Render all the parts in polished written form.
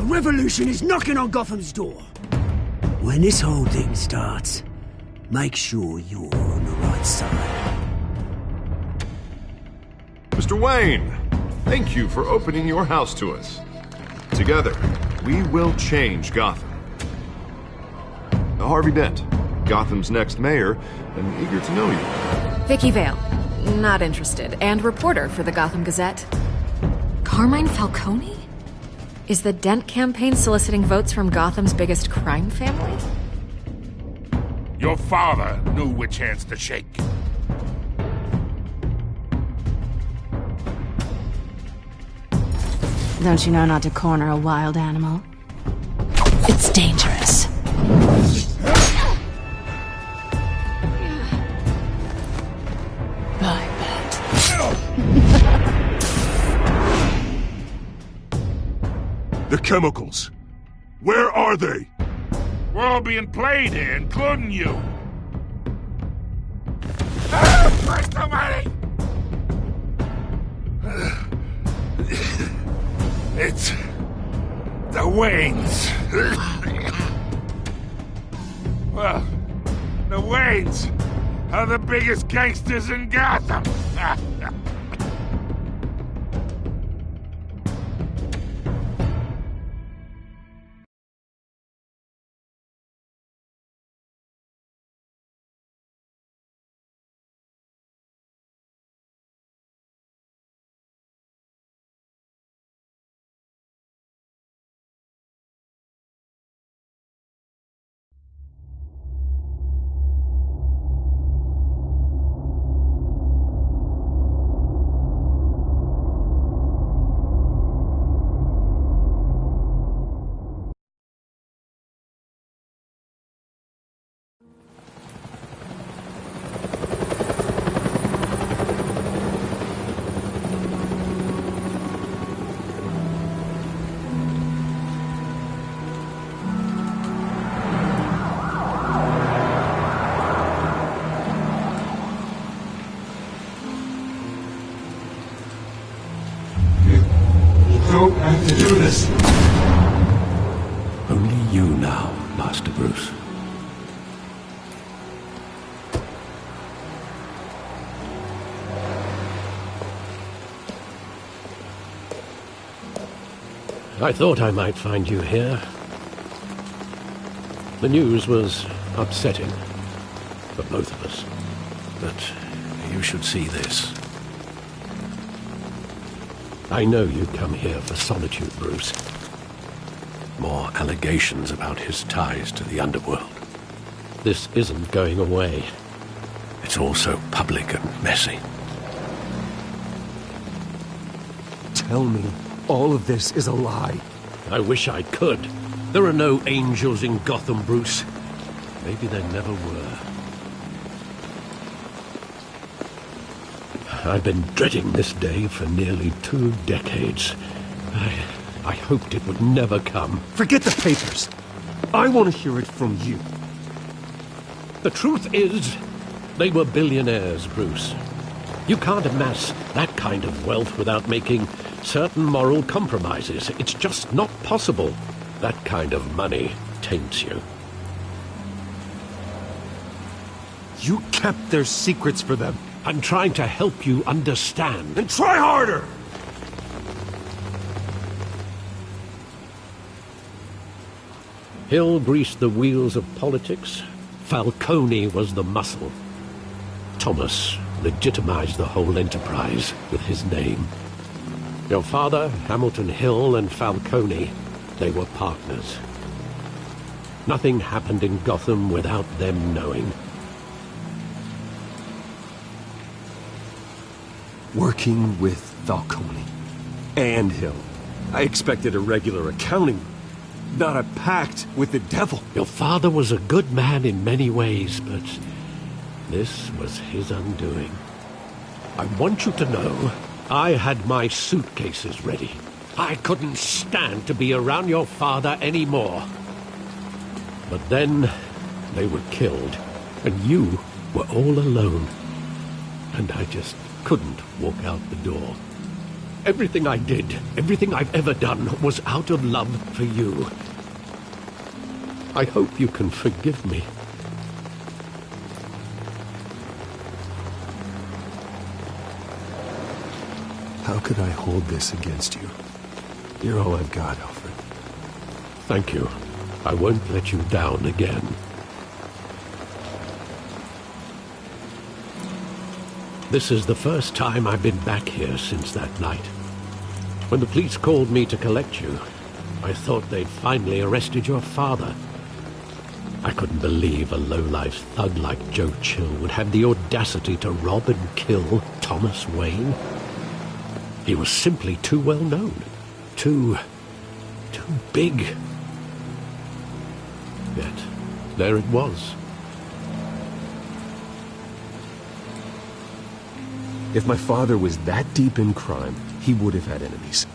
revolution is knocking on Gotham's door. When this whole thing starts, make sure you're on the right side. Mr. Wayne, thank you for opening your house to us. Together, we will change Gotham. Harvey Dent, Gotham's next mayor, and eager to know you. Vicky Vale, not interested, and reporter for the Gotham Gazette. Carmine Falcone? Is the Dent campaign soliciting votes from Gotham's biggest crime family? Your father knew which hands to shake. Don't you know not to corner a wild animal? It's dangerous. I bet. The chemicals. Where are they? We're all being played here, including you. Christ almighty! It's the Waynes. Well, the Waynes are the biggest gangsters in Gotham. Don't have to do this. Only you now, Master Bruce. I thought I might find you here. The news was upsetting for both of us. But you should see this. I know you come here for solitude, Bruce. More allegations about his ties to the underworld. This isn't going away. It's all so public and messy. Tell me all of this is a lie. I wish I could. There are no angels in Gotham, Bruce. Maybe there never were. I've been dreading this day for nearly 2 decades. I hoped it would never come. Forget the papers. I want to hear it from you. The truth is, they were billionaires, Bruce. You can't amass that kind of wealth without making certain moral compromises. It's just not possible. That kind of money taints you. You kept their secrets for them. I'm trying to help you understand. And try harder! Hill greased the wheels of politics. Falcone was the muscle. Thomas legitimized the whole enterprise with his name. Your father, Hamilton Hill, and Falcone, they were partners. Nothing happened in Gotham without them knowing. Working with Falcone and Hill. I expected a regular accounting, not a pact with the devil. Your father was a good man in many ways, but this was his undoing. I want you to know, I had my suitcases ready. I couldn't stand to be around your father anymore. But then, they were killed, and you were all alone. And I just couldn't walk out the door. Everything I did, everything I've ever done, was out of love for you. I hope you can forgive me. How could I hold this against you? You're all I've got, Alfred. Thank you. I won't let you down again. This is the first time I've been back here since that night. When the police called me to collect you, I thought they'd finally arrested your father. I couldn't believe a low-life thug like Joe Chill would have the audacity to rob and kill Thomas Wayne. He was simply too well known. Too big. Yet, there it was. If my father was that deep in crime, he would have had enemies.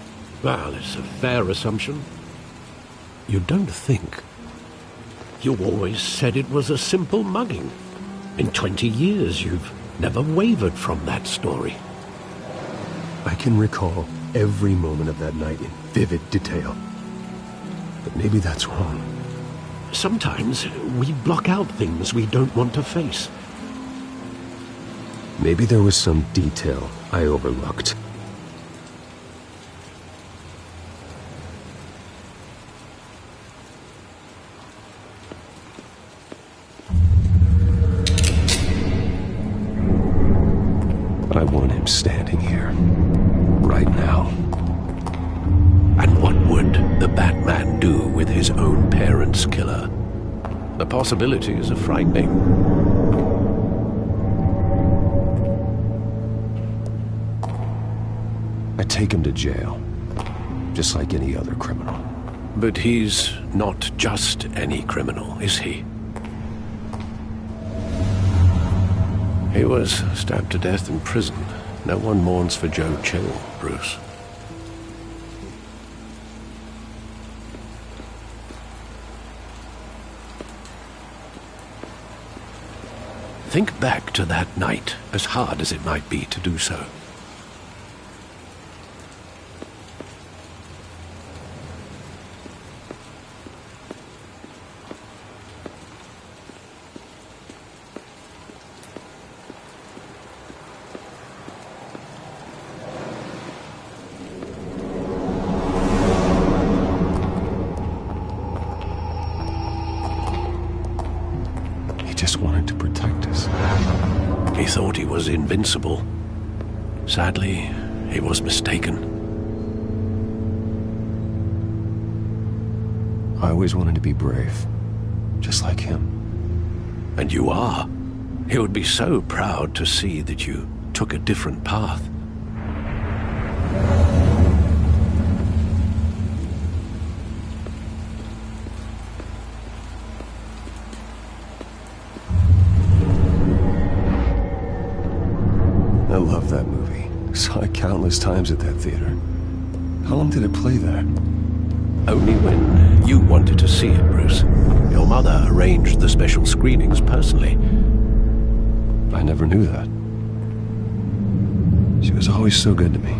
Well, it's a fair assumption. You don't think? You always said it was a simple mugging. In 20 years, you've never wavered from that story. I can recall every moment of that night in vivid detail. But maybe that's wrong. Sometimes we block out things we don't want to face. Maybe there was some detail I overlooked. I want him standing here, right now. And what would the Batman do with his own parents' killer? The possibilities are frightening. I take him to jail, just like any other criminal. But he's not just any criminal, is he? He was stabbed to death in prison. No one mourns for Joe Chill, Bruce. Think back to that night, as hard as it might be to do so. Just wanted to protect us. He thought he was invincible. Sadly, he was mistaken. I always wanted to be brave, just like him. And you are. He would be so proud to see that you took a different path. I love that movie. Saw it countless times at that theater. How long did it play there? Only when you wanted to see it, Bruce. Your mother arranged the special screenings personally. I never knew that. She was always so good to me.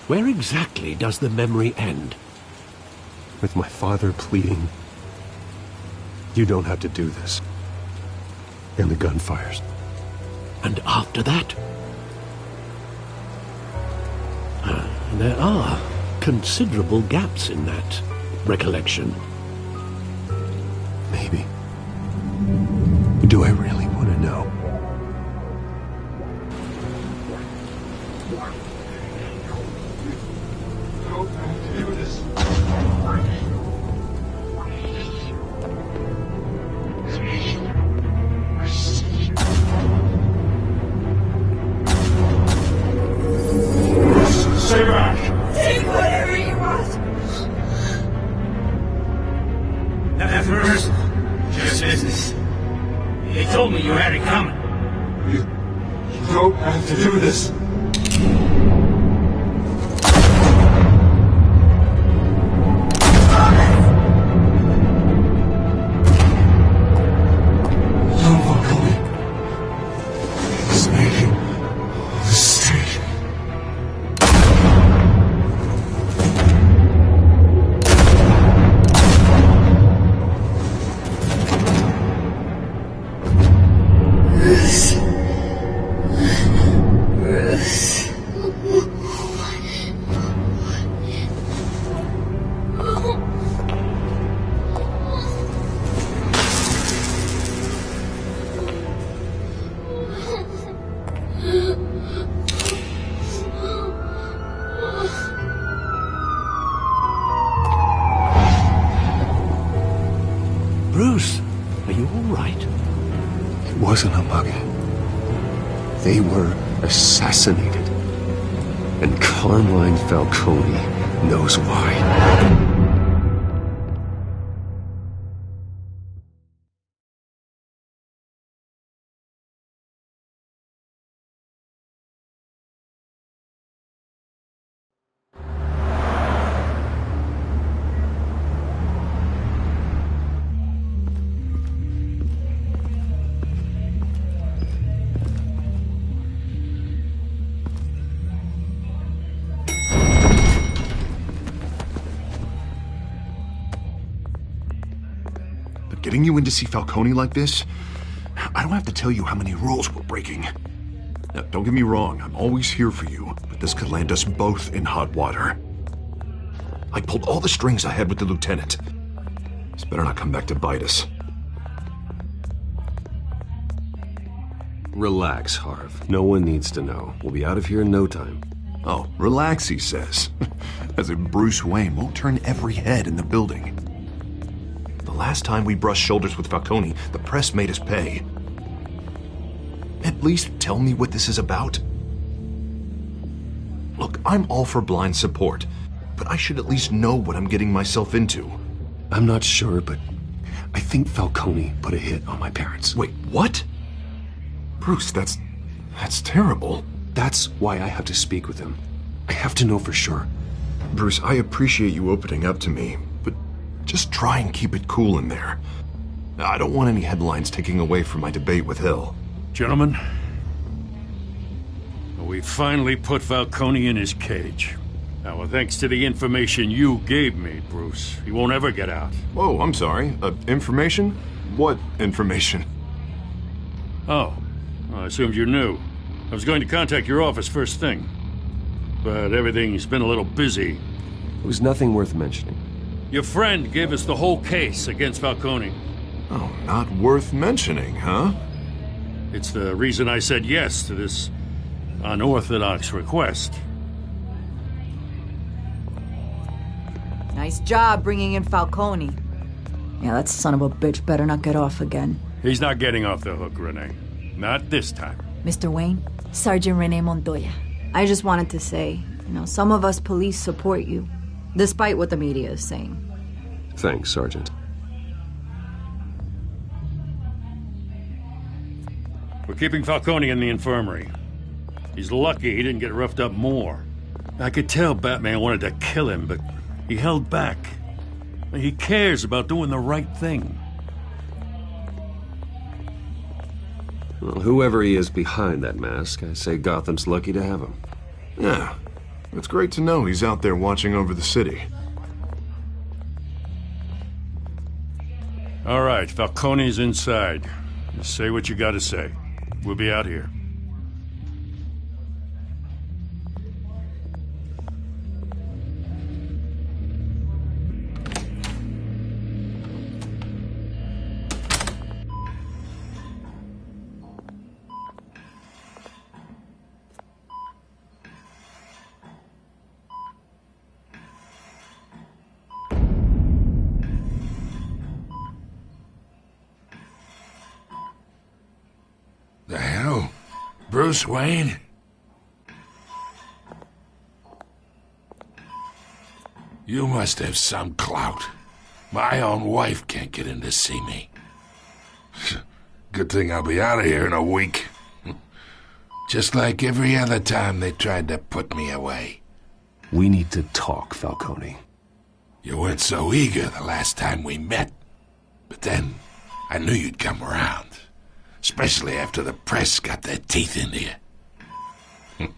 Where exactly does the memory end? With my father pleading, "You don't have to do this." And the gun fires. And after that? There are considerable gaps in that recollection. Maybe. Do I really want to know? Stay back! Take whatever you want! Nothing personal. Just business. They told me you had it coming. You don't have to do this. They were assassinated. And Carmine Falcone knows why. Getting you in to see Falcone like this? I don't have to tell you how many rules we're breaking. Now, don't get me wrong, I'm always here for you, but this could land us both in hot water. I pulled all the strings I had with the lieutenant. This better not come back to bite us. Relax, Harv. No one needs to know. We'll be out of here in no time. Oh, relax, he says. As if Bruce Wayne won't turn every head in the building. The last time we brushed shoulders with Falcone, the press made us pay. At least tell me what this is about. Look, I'm all for blind support, but I should at least know what I'm getting myself into. I'm not sure, but I think Falcone put a hit on my parents. Wait, what? Bruce, that's terrible. That's why I have to speak with him. I have to know for sure. Bruce, I appreciate you opening up to me, but just try and keep it cool in there. I don't want any headlines taking away from my debate with Hill. Gentlemen, we finally put Falcone in his cage. Now, thanks to the information you gave me, Bruce, he won't ever get out. Whoa, I'm sorry. Information? What information? Oh, I assumed you knew. I was going to contact your office first thing, but everything's been a little busy. It was nothing worth mentioning. Your friend gave us the whole case against Falcone. Oh, not worth mentioning, huh? It's the reason I said yes to this unorthodox request. Nice job bringing in Falcone. Yeah, that son of a bitch better not get off again. He's not getting off the hook, Renee. Not this time. Mr. Wayne, Sergeant Renee Montoya. I just wanted to say, some of us police support you, despite what the media is saying. Thanks, Sergeant. We're keeping Falcone in the infirmary. He's lucky he didn't get roughed up more. I could tell Batman wanted to kill him, but he held back. He cares about doing the right thing. Well, whoever he is behind that mask, I say Gotham's lucky to have him. Yeah, it's great to know he's out there watching over the city. All right, Falcone's inside. Just say what you gotta say. We'll be out here. The hell? Bruce Wayne? You must have some clout. My own wife can't get in to see me. Good thing I'll be out of here in a week. Just like every other time they tried to put me away. We need to talk, Falcone. You weren't so eager the last time we met. But then, I knew you'd come around. Especially after the press got their teeth into you.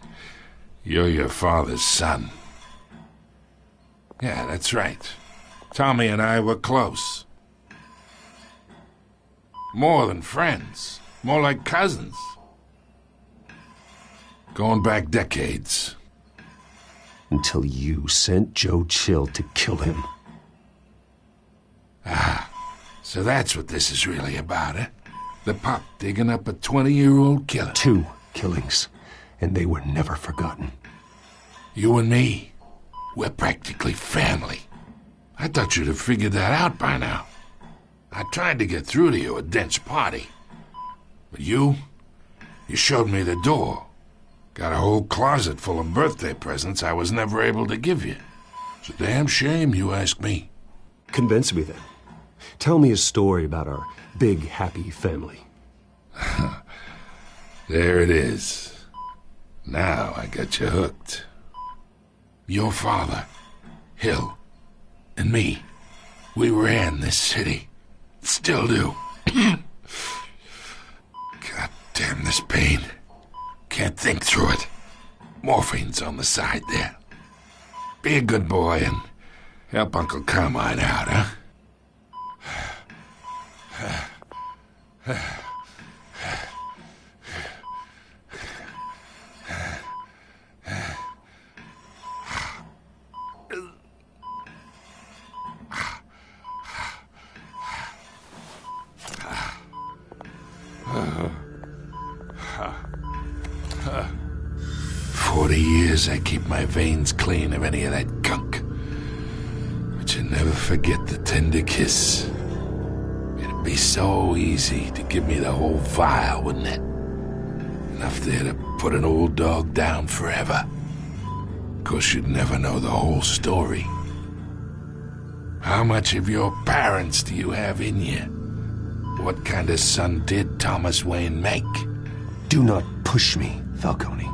You're your father's son. Yeah, that's right. Tommy and I were close. More than friends. More like cousins. Going back decades. Until you sent Joe Chill to kill him. Ah, so that's what this is really about, eh? The pup digging up a 20-year-old killer. 2 killings, and they were never forgotten. You and me, we're practically family. I thought you'd have figured that out by now. I tried to get through to you at Dent's party. But you You showed me the door. Got a whole closet full of birthday presents I was never able to give you. It's a damn shame you ask me. Convince me then. Tell me a story about our big, happy family. There it is. Now I got you hooked. Your father, Hill, and me, we ran this city. Still do. God damn this pain. Can't think through it. Morphine's on the side there. Be a good boy and help Uncle Carmine out, huh? 40 years I keep my veins clean of any of that gunk. But you never forget the tender kiss. It'd be so easy to give me the whole vial, wouldn't it? Enough there to put an old dog down forever. Of course, you'd never know the whole story. How much of your parents do you have in you? What kind of son did Thomas Wayne make? Do not push me, Falcone.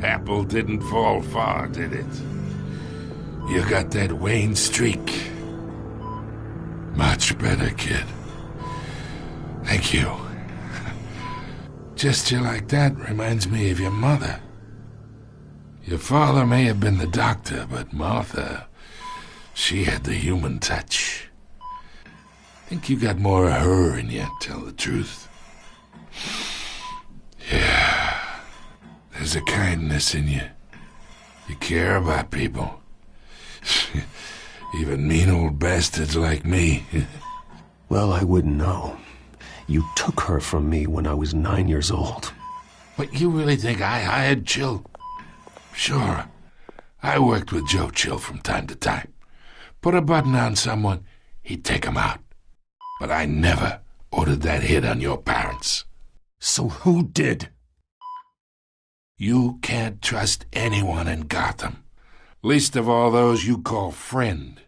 Apple didn't fall far, did it? You got that Wayne streak. Much better, kid. Thank you. Gesture like that reminds me of your mother. Your father may have been the doctor, but Martha, she had the human touch. Think you got more of her in you, tell the truth. Yeah. There's a kindness in you. You care about people. Even mean old bastards like me. Well, I wouldn't know. You took her from me when I was 9 years old. But you really think I hired Chill? Sure. I worked with Joe Chill from time to time. Put a button on someone, he'd take 'em out. But I never ordered that hit on your parents. So who did? You can't trust anyone in Gotham. Least of all those you call friend.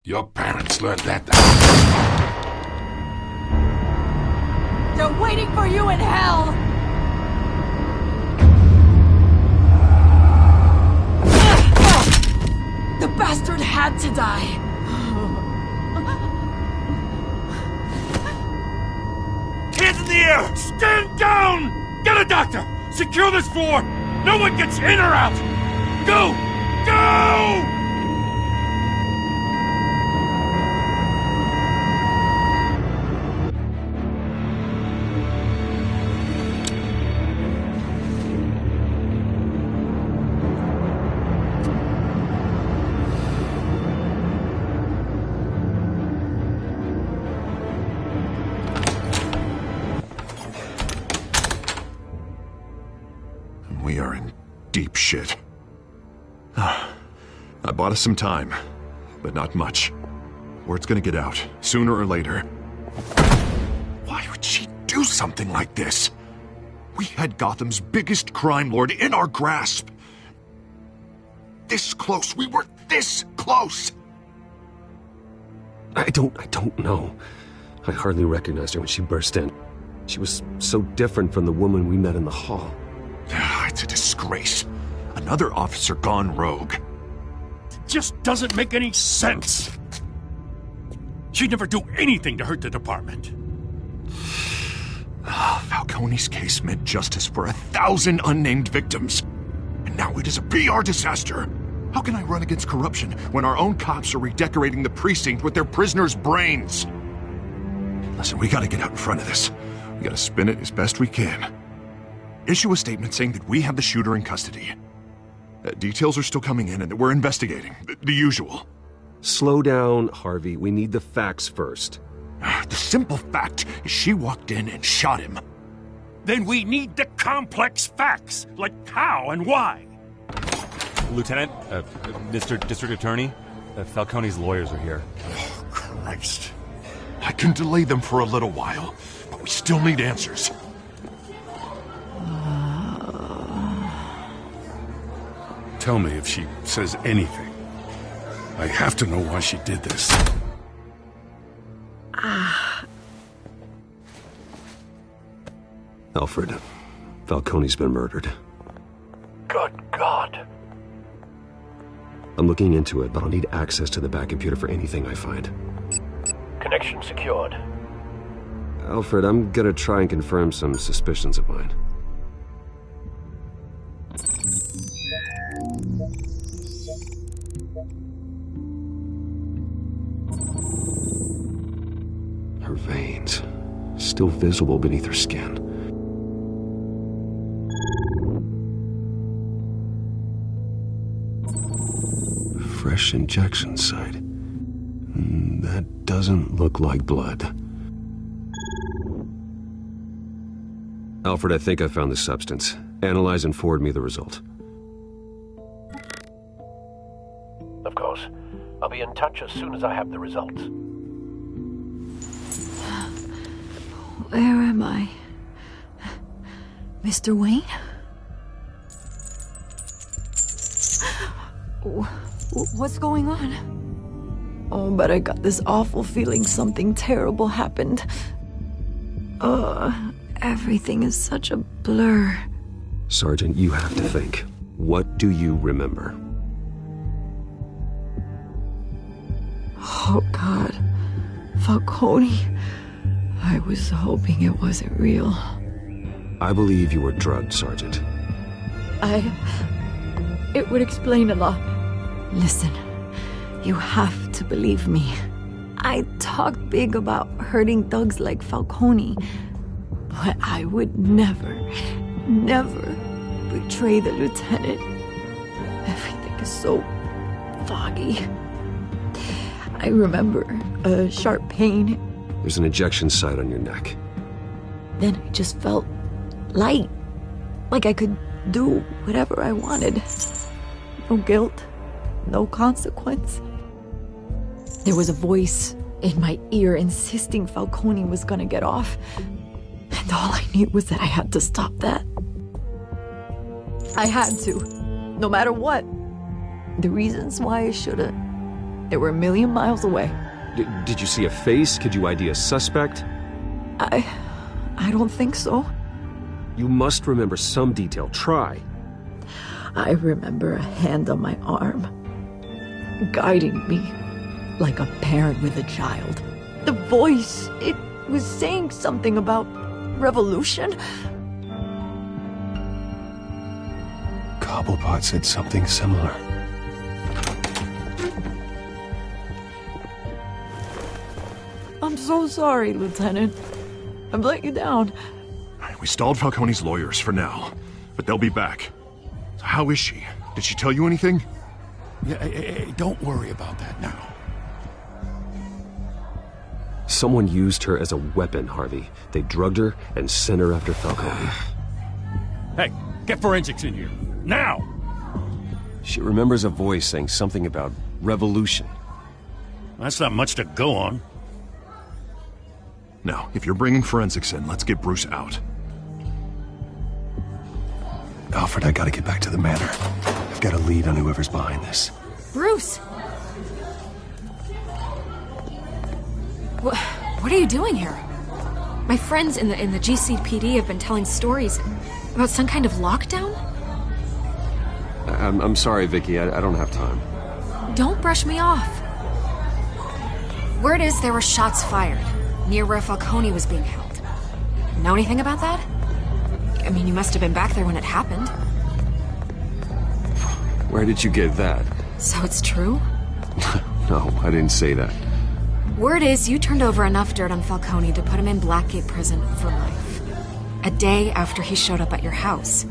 Your parents learned that. They're waiting for you in hell! The bastard had to die. Hands in the air! Stand down! Get a doctor! Secure this floor! No one gets in or out! Go! Go! We are in deep shit. I bought us some time, but not much. Word's gonna get out, sooner or later. Why would she do something like this? We had Gotham's biggest crime lord in our grasp. This close. We were this close. I don't know. I hardly recognized her when she burst in. She was so different from the woman we met in the hall. It's a disgrace. Another officer gone rogue. It just doesn't make any sense. She'd never do anything to hurt the department. Falcone's case meant justice for 1,000 unnamed victims. And now it is a PR disaster. How can I run against corruption when our own cops are redecorating the precinct with their prisoners' brains? Listen, we gotta get out in front of this. We gotta spin it as best we can. Issue a statement saying that we have the shooter in custody. Details are still coming in and that we're investigating. The usual. Slow down, Harvey. We need the facts first. The simple fact is she walked in and shot him. Then we need the complex facts, like how and why. Lieutenant, Mr. District Attorney, Falcone's lawyers are here. Oh, Christ. I can delay them for a little while, but we still need answers. tell me if she says anything. I have to know why she did this. Alfred, Falcone's been murdered. Good God. I'm looking into it, but I'll need access to the back computer for anything I find. Connection secured. Alfred, I'm gonna try and confirm some suspicions of mine. Her veins, still visible beneath her skin. Fresh injection site. That doesn't look like blood. Alfred, I think I found the substance. Analyze and forward me the result. Of course. I'll be in touch as soon as I have the results. Where am I? Mr. Wayne? What's going on? Oh, but I got this awful feeling something terrible happened. Everything is such a blur. Sergeant, you have to think. What do you remember? Oh, God. Falcone. I was hoping it wasn't real. I believe you were drugged, Sergeant. It would explain a lot. Listen, you have to believe me. I talked big about hurting thugs like Falcone, but I would never betray the lieutenant. Everything is so foggy. I remember a sharp pain. There's an injection site on your neck. Then I just felt light. Like I could do whatever I wanted. No guilt, no consequence. There was a voice in my ear insisting Falcone was gonna get off. And all I knew was that I had to stop that. I had to, no matter what. The reasons why I should've, they were a million miles away. Did you see a face? Could you ID a suspect? I don't think so. You must remember some detail. Try. I remember a hand on my arm, guiding me like a parent with a child. The voice, it was saying something about revolution. Cobblepot said something similar. I'm so sorry, Lieutenant. I've let you down. We stalled Falcone's lawyers for now, but they'll be back. So how is she? Did she tell you anything? Yeah, hey, don't worry about that now. Someone used her as a weapon, Harvey. They drugged her and sent her after Falcone. Hey, get forensics in here. Now! She remembers a voice saying something about revolution. That's not much to go on. Now, if you're bringing forensics in, let's get Bruce out. Alfred, I gotta get back to the manor. I've got a lead on whoever's behind this. Bruce! What are you doing here? My friends in the GCPD have been telling stories about some kind of lockdown? I'm sorry, Vicky. I don't have time. Don't brush me off. Word is there were shots fired near where Falcone was being held. Know anything about that? I mean, you must have been back there when it happened. Where did you get that? So it's true? No, I didn't say that. Word is you turned over enough dirt on Falcone to put him in Blackgate Prison for life. A day after he showed up at your house.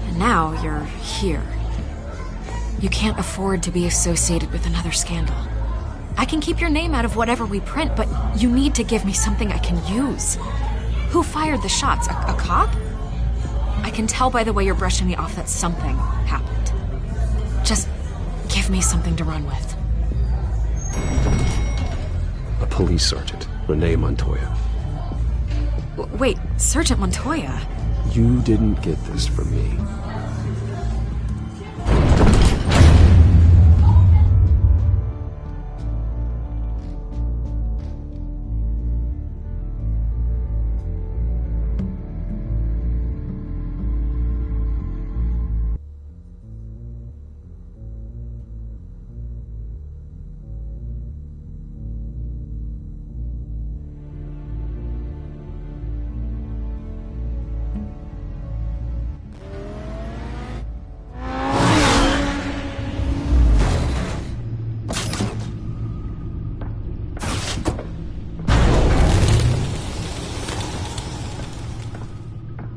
And now you're here. You can't afford to be associated with another scandal. I can keep your name out of whatever we print, but you need to give me something I can use. Who fired the shots? A cop? I can tell by the way you're brushing me off that something happened. Just give me something to run with. A police sergeant, Renee Montoya. Wait, Sergeant Montoya? You didn't get this from me.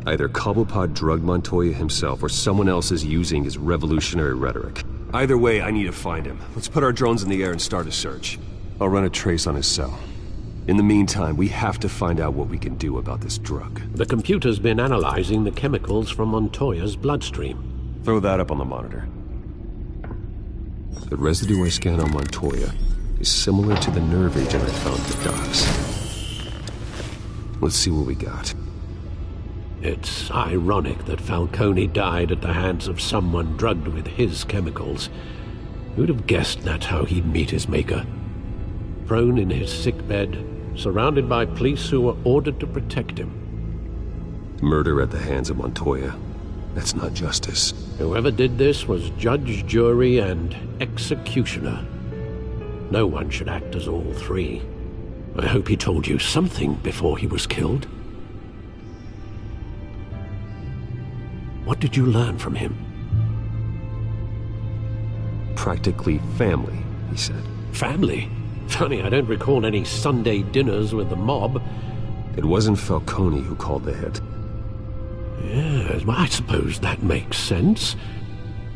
Either Cobblepot drugged Montoya himself, or someone else is using his revolutionary rhetoric. Either way, I need to find him. Let's put our drones in the air and start a search. I'll run a trace on his cell. In the meantime, we have to find out what we can do about this drug. The computer's been analyzing the chemicals from Montoya's bloodstream. Throw that up on the monitor. The residue I scanned on Montoya is similar to the nerve agent I found at the docks. Let's see what we got. It's ironic that Falcone died at the hands of someone drugged with his chemicals. Who'd have guessed that's how he'd meet his maker? Prone in his sickbed, surrounded by police who were ordered to protect him. Murder at the hands of Montoya. That's not justice. Whoever did this was judge, jury, and executioner. No one should act as all three. I hope he told you something before he was killed. What did you learn from him? Practically family, he said. Family? Funny, I don't recall any Sunday dinners with the mob. It wasn't Falcone who called the hit. Yes, well, I suppose that makes sense.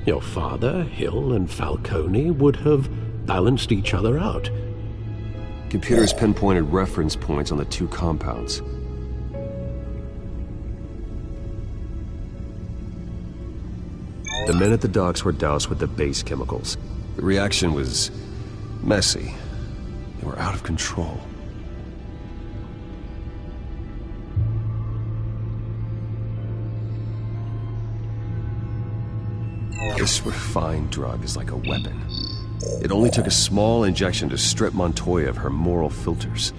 Your father, Hill, and Falcone would have balanced each other out. Computers pinpointed reference points on the two compounds. The men at the docks were doused with the base chemicals. The reaction was messy. They were out of control. This refined drug is like a weapon. It only took a small injection to strip Montoya of her moral filters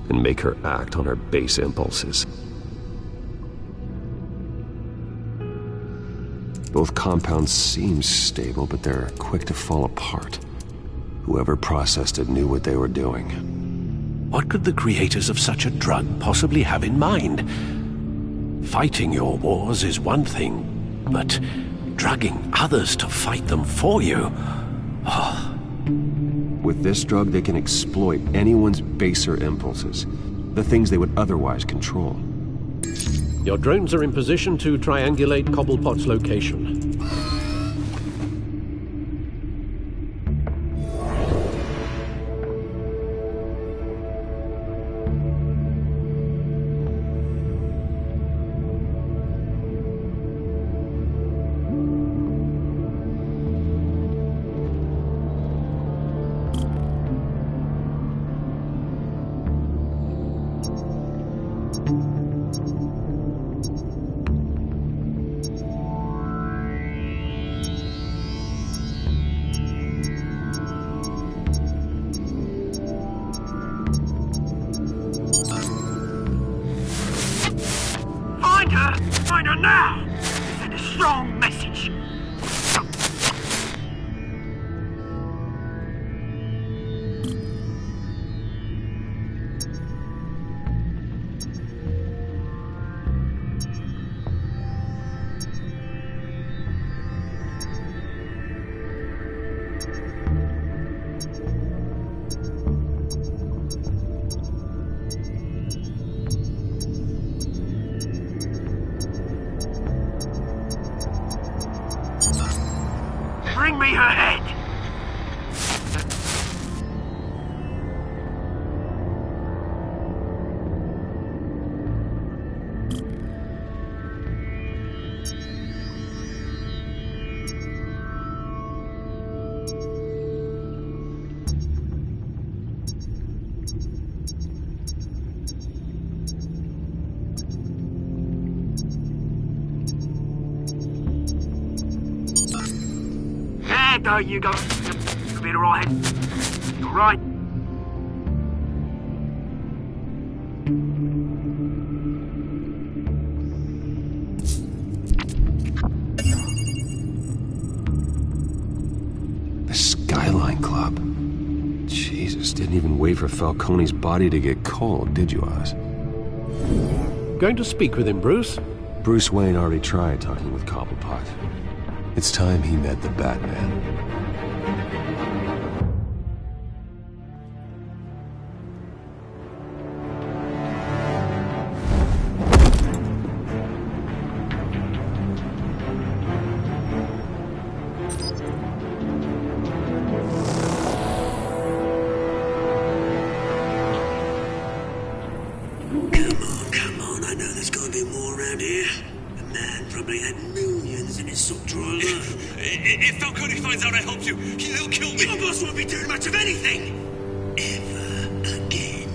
and make her act on her base impulses. Both compounds seem stable, but they're quick to fall apart. Whoever processed it knew what they were doing. What could the creators of such a drug possibly have in mind? Fighting your wars is one thing, but drugging others to fight them for you? Oh. With this drug, they can exploit anyone's baser impulses, the things they would otherwise control. Your drones are in position to triangulate Cobblepot's location. Find her now! Send a strong message! Bring me her head! bad though, you go. You'll be alright. Alright. The Skyline Club. Jesus, didn't even wait for Falcone's body to get cold, did you, Oz? Going to speak with him, Bruce? Bruce Wayne already tried talking with Cobblepot. It's time he met the Batman. Come on, I know there's gotta be more around here. The man probably had millions in his sock drawer. If Falcone finds out I helped you, he'll kill me. Your boss won't be doing much of anything! Ever again.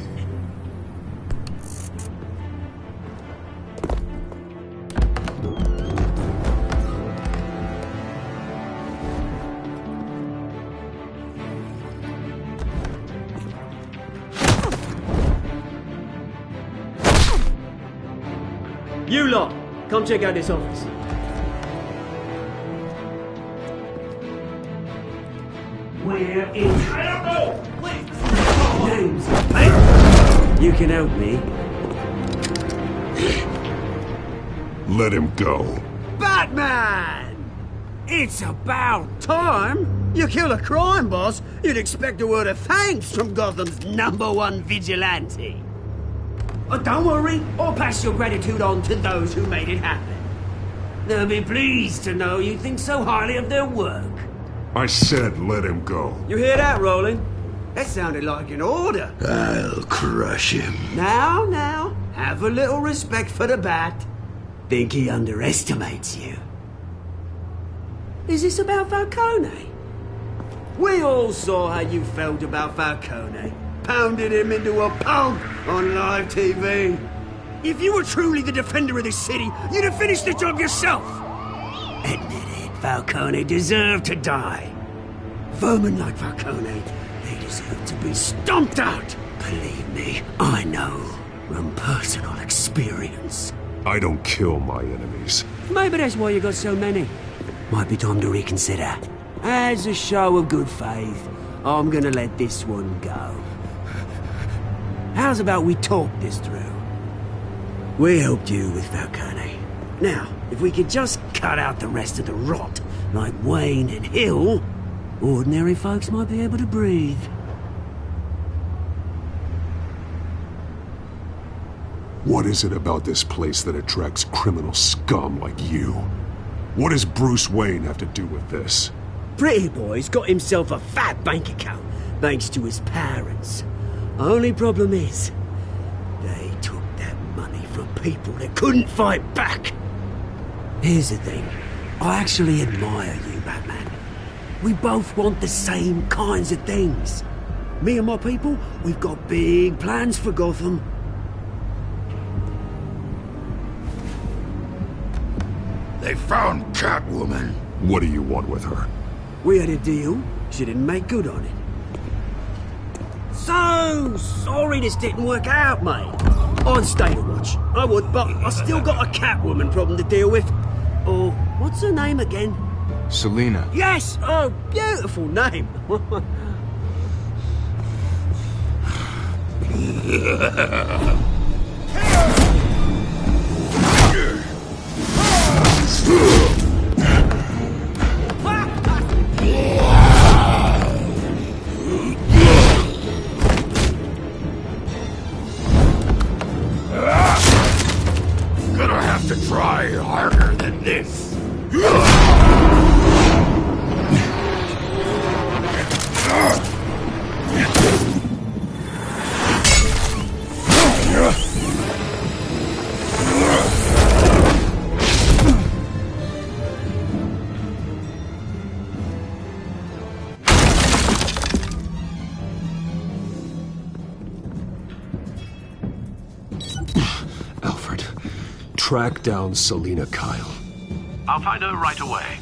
You lot, come check out this office. We're in. I don't know! Please! Names, mate! You can help me. Let him go. Batman! It's about time! You kill a crime boss, you'd expect a word of thanks from Gotham's #1 vigilante. Oh, don't worry, I'll pass your gratitude on to those who made it happen. They'll be pleased to know you think so highly of their work. I said let him go. You hear that, Roland? That sounded like an order. I'll crush him. Now, have a little respect for the Bat. Think he underestimates you. Is this about Falcone? We all saw how you felt about Falcone. Pounded him into a pulp on live TV. If you were truly the defender of this city, you'd have finished the job yourself. Admit it, Falcone deserved to die. Vermin like Falcone, they deserve to be stomped out. Believe me, I know from personal experience. I don't kill my enemies. Maybe that's why you got so many. Might be time to reconsider. As a show of good faith, I'm gonna let this one go. How's about we talk this through? We helped you with Falcone. Now, if we could just cut out the rest of the rot, like Wayne and Hill, ordinary folks might be able to breathe. What is it about this place that attracts criminal scum like you? What does Bruce Wayne have to do with this? Pretty Boy's got himself a fat bank account, thanks to his parents. Only problem is, they took that money from people that couldn't fight back. Here's the thing, I actually admire you, Batman. We both want the same kinds of things. Me and my people, we've got big plans for Gotham. They found Catwoman. What do you want with her? We had a deal, she didn't make good on it. So sorry this didn't work out, mate. I'd stay to watch. I would, but I still got a Catwoman problem to deal with. Oh, what's her name again? Selina. Yes! Oh, beautiful name. Gonna have to try harder than this. Alfred, track down Selina Kyle. I'll find her right away.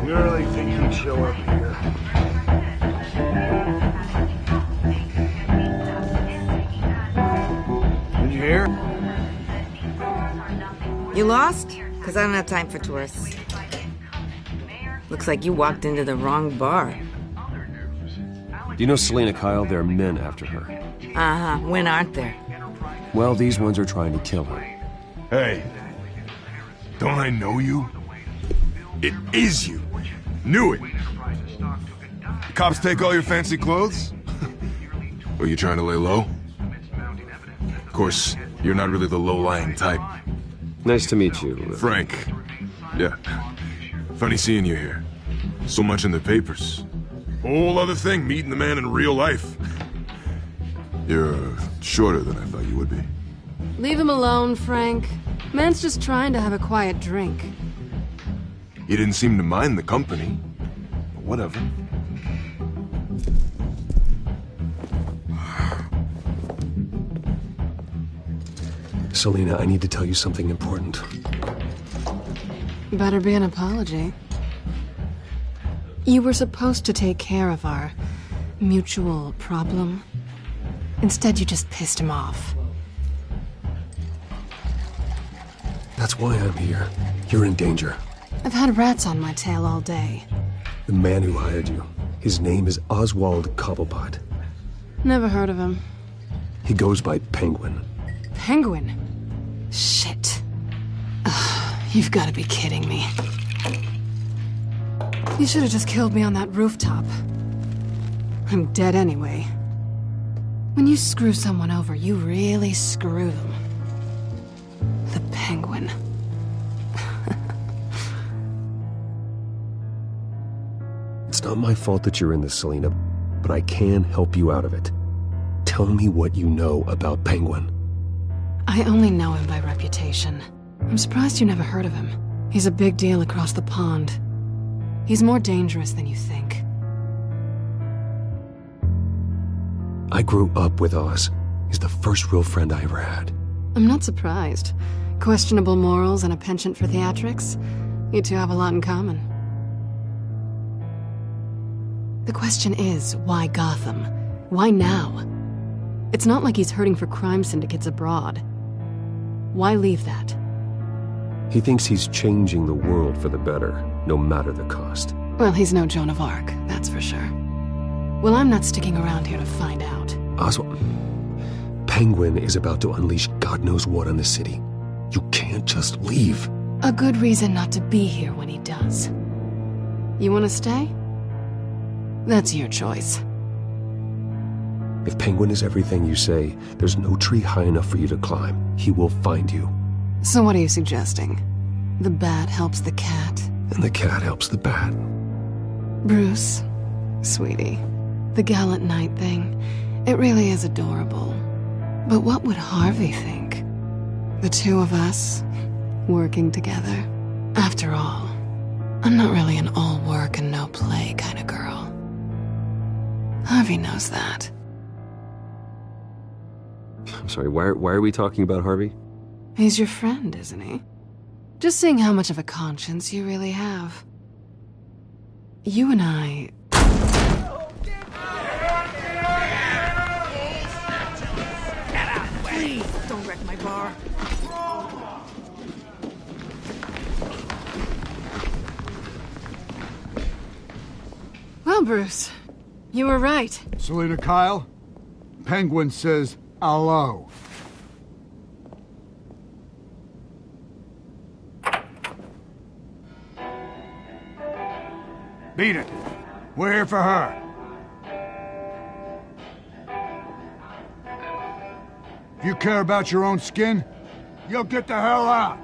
You really think he'd show up here? Did you hear? You lost? Because I don't have time for tourists. Looks like you walked into the wrong bar. Do you know Selena Kyle? There are men after her. Uh-huh. When aren't there? Well, these ones are trying to kill her. Hey, don't I know you? It is you. Knew it. The cops take all your fancy clothes? Were you trying to lay low? Of course, you're not really the low-lying type. Nice to meet you. Frank. Yeah. Funny seeing you here. So much in the papers. Whole other thing, meeting the man in real life. You're shorter than I thought you would be. Leave him alone, Frank. Man's just trying to have a quiet drink. You didn't seem to mind the company. But whatever. Selena, I need to tell you something important. Better be an apology. You were supposed to take care of our mutual problem. Instead, you just pissed him off. That's why I'm here. You're in danger. I've had rats on my tail all day. The man who hired you, his name is Oswald Cobblepot. Never heard of him. He goes by Penguin. Penguin? Shit. Ugh, you've got to be kidding me. You should have just killed me on that rooftop. I'm dead anyway. When you screw someone over, you really screw them. The Penguin. It's not my fault that you're in this, Selena, but I can help you out of it. Tell me what you know about Penguin. I only know him by reputation. I'm surprised you never heard of him. He's a big deal across the pond. He's more dangerous than you think. I grew up with Oz. He's the first real friend I ever had. I'm not surprised. Questionable morals and a penchant for theatrics. You two have a lot in common. The question is, why Gotham? Why now? It's not like he's hurting for crime syndicates abroad. Why leave that? He thinks he's changing the world for the better, no matter the cost. Well, he's no Joan of Arc, that's for sure. Well, I'm not sticking around here to find out. Oswald, Penguin is about to unleash God knows what on the city. You can't just leave. A good reason not to be here when he does. You want to stay? That's your choice. If Penguin is everything you say, there's no tree high enough for you to climb. He will find you. So what are you suggesting? The bat helps the cat? And the cat helps the bat. Bruce, sweetie, the gallant knight thing, it really is adorable. But what would Harvey think? The two of us, working together? After all, I'm not really an all work and no play kind of girl. Harvey knows that. I'm sorry, why are we talking about Harvey? He's your friend, isn't he? Just seeing how much of a conscience you really have. You and I... Please, don't wreck my bar. Well, Bruce, you were right. Selena Kyle? Penguin says hello. Beat it. We're here for her. If you care about your own skin, you'll get the hell out.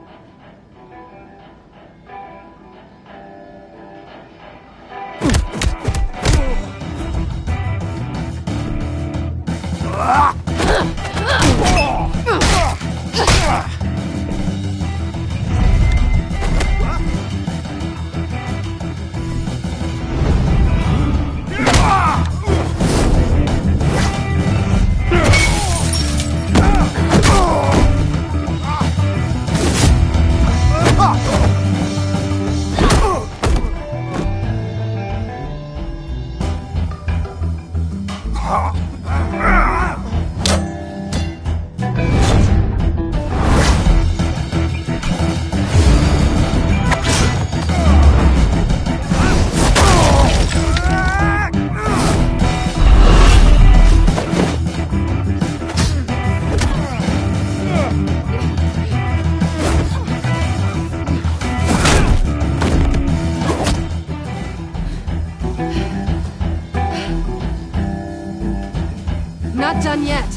Not done yet.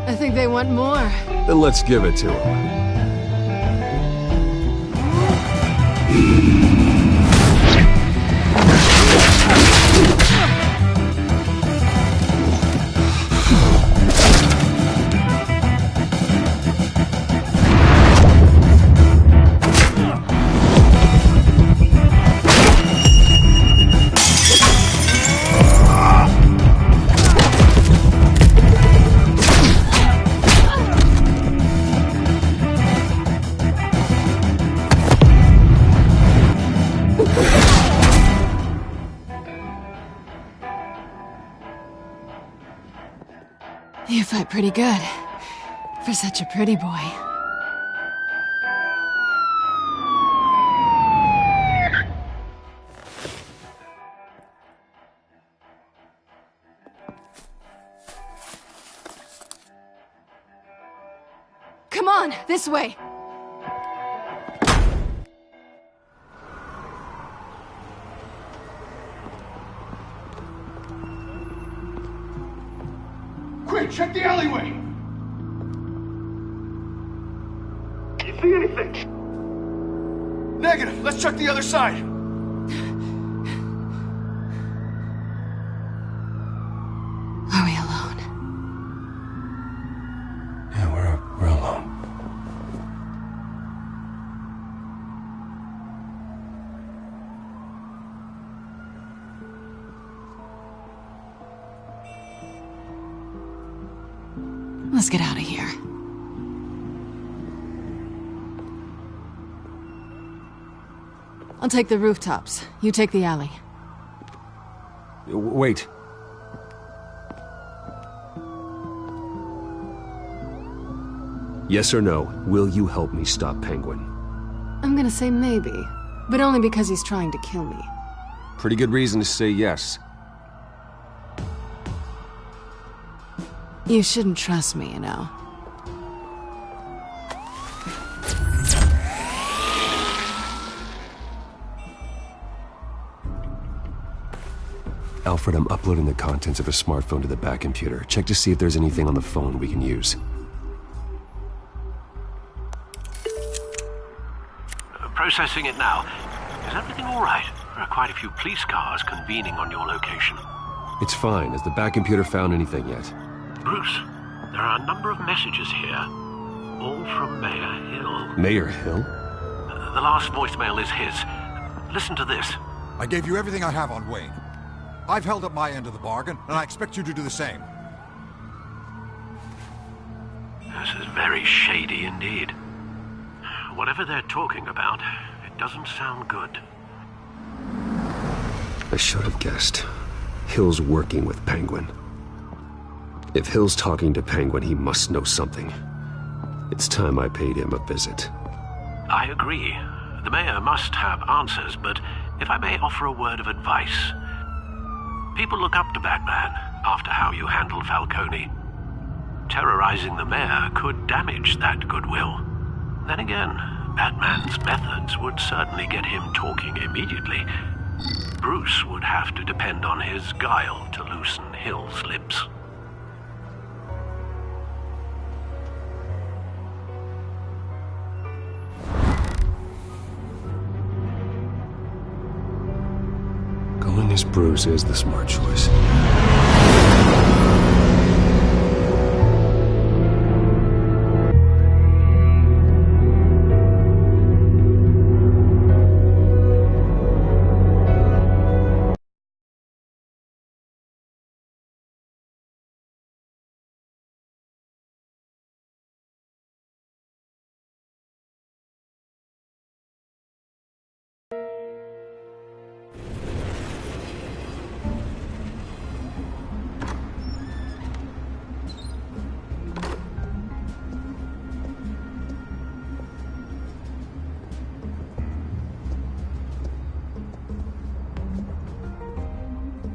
I think they want more. Then let's give it to them. You fight pretty good. For such a pretty boy. Come on, this way. Quick, check the alleyway! You see anything? Negative. Let's check the other side. Are we alone? Yeah, we're alone. Let's get out of here. I'll take the rooftops. You take the alley. Wait. Yes or no, will you help me stop Penguin? I'm gonna say maybe, but only because he's trying to kill me. Pretty good reason to say yes. You shouldn't trust me, you know. Alfred, I'm uploading the contents of a smartphone to the back computer. Check to see if there's anything on the phone we can use. Processing it now. Is everything all right? There are quite a few police cars convening on your location. It's fine. Has the back computer found anything yet? Bruce, there are a number of messages here, all from Mayor Hill. Mayor Hill? The last voicemail is his. Listen to this. I gave you everything I have on Wayne. I've held up my end of the bargain, and I expect you to do the same. This is very shady indeed. Whatever they're talking about, it doesn't sound good. I should have guessed. Hill's working with Penguin. If Hill's talking to Penguin, he must know something. It's time I paid him a visit. I agree. The mayor must have answers, but if I may offer a word of advice. People look up to Batman after how you handled Falcone. Terrorizing the mayor could damage that goodwill. Then again, Batman's methods would certainly get him talking immediately. Bruce would have to depend on his guile to loosen Hill's lips. Going as Bruce is the smart choice.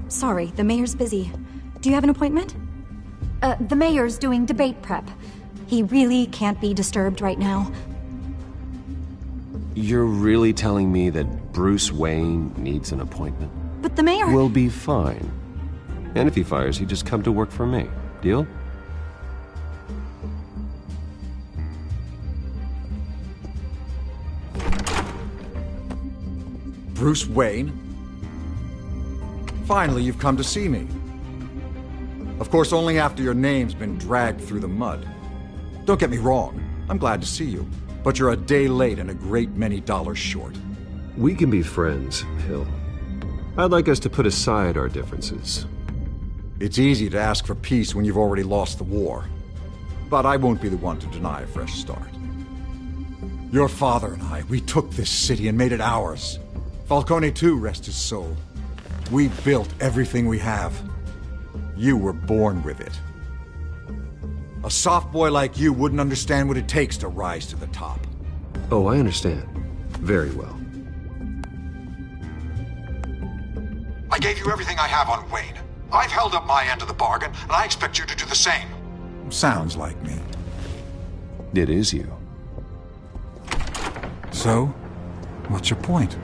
Sorry, the mayor's busy. Do you have an appointment? The mayor's doing debate prep. He really can't be disturbed right now. You're really telling me that Bruce Wayne needs an appointment? But the mayor... We'll be fine. And if he fires, he'd just come to work for me. Deal? Bruce Wayne? Finally, you've come to see me. Of course, only after your name's been dragged through the mud. Don't get me wrong, I'm glad to see you. But you're a day late and a great many dollars short. We can be friends, Hill. I'd like us to put aside our differences. It's easy to ask for peace when you've already lost the war. But I won't be the one to deny a fresh start. Your father and I, we took this city and made it ours. Falcone too, rest his soul. We built everything we have. You were born with it. A soft boy like you wouldn't understand what it takes to rise to the top. Oh, I understand. Very well. I gave you everything I have on Wayne. I've held up my end of the bargain, and I expect you to do the same. Sounds like me. It is you. So, what's your point?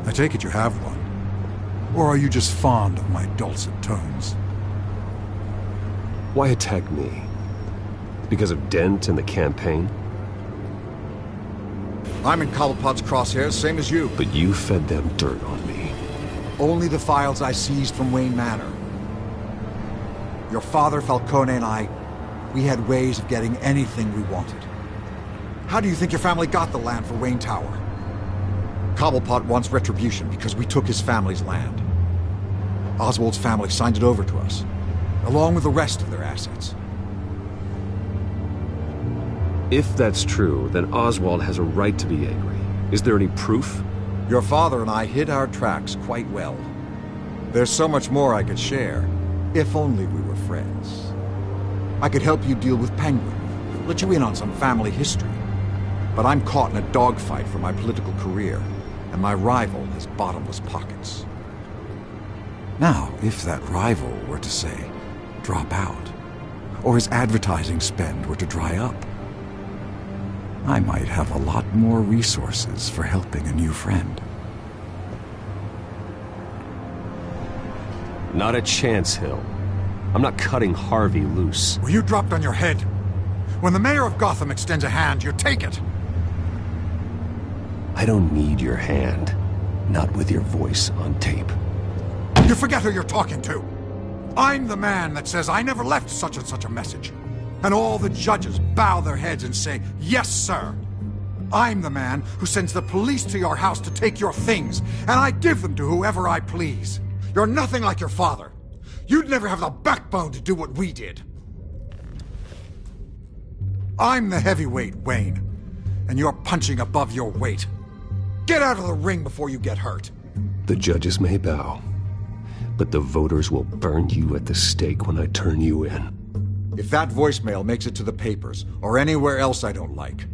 I take it you have one. Or are you just fond of my dulcet tones? Why attack me? Because of Dent and the campaign? I'm in Cobblepot's crosshairs, same as you. But you fed them dirt on me. Only the files I seized from Wayne Manor. Your father, Falcone, and I, we had ways of getting anything we wanted. How do you think your family got the land for Wayne Tower? Cobblepot wants retribution because we took his family's land. Oswald's family signed it over to us, along with the rest of their assets. If that's true, then Oswald has a right to be angry. Is there any proof? Your father and I hid our tracks quite well. There's so much more I could share, if only we were friends. I could help you deal with Penguin, let you in on some family history. But I'm caught in a dogfight for my political career, and my rival has bottomless pockets. Now, if that rival were to, say, drop out, or his advertising spend were to dry up, I might have a lot more resources for helping a new friend. Not a chance, Hill. I'm not cutting Harvey loose. Were you dropped on your head? When the mayor of Gotham extends a hand, you take it. I don't need your hand. Not with your voice on tape. You forget who you're talking to. I'm the man that says I never left such and such a message. And all the judges bow their heads and say, yes, sir. I'm the man who sends the police to your house to take your things, and I give them to whoever I please. You're nothing like your father. You'd never have the backbone to do what we did. I'm the heavyweight, Wayne, and you're punching above your weight. Get out of the ring before you get hurt. The judges may bow, but the voters will burn you at the stake when I turn you in. If that voicemail makes it to the papers, or anywhere else I don't like,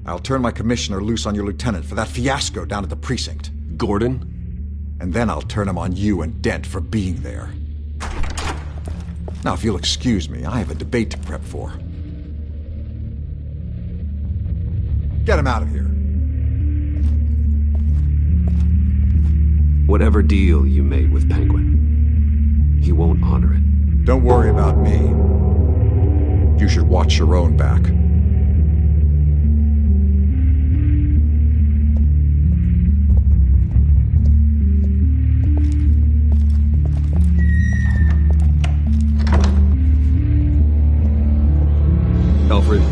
I'll turn my commissioner loose on your lieutenant for that fiasco down at the precinct. Gordon? And then I'll turn him on you and Dent for being there. Now, if you'll excuse me, I have a debate to prep for. Get him out of here. Whatever deal you made with Penguin, he won't honor it. Don't worry about me. You should watch your own back. Alfred,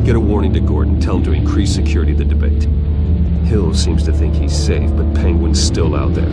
get a warning to Gordon. Tell him to increase security at the debate. Hill seems to think he's safe, but Penguin's still out there.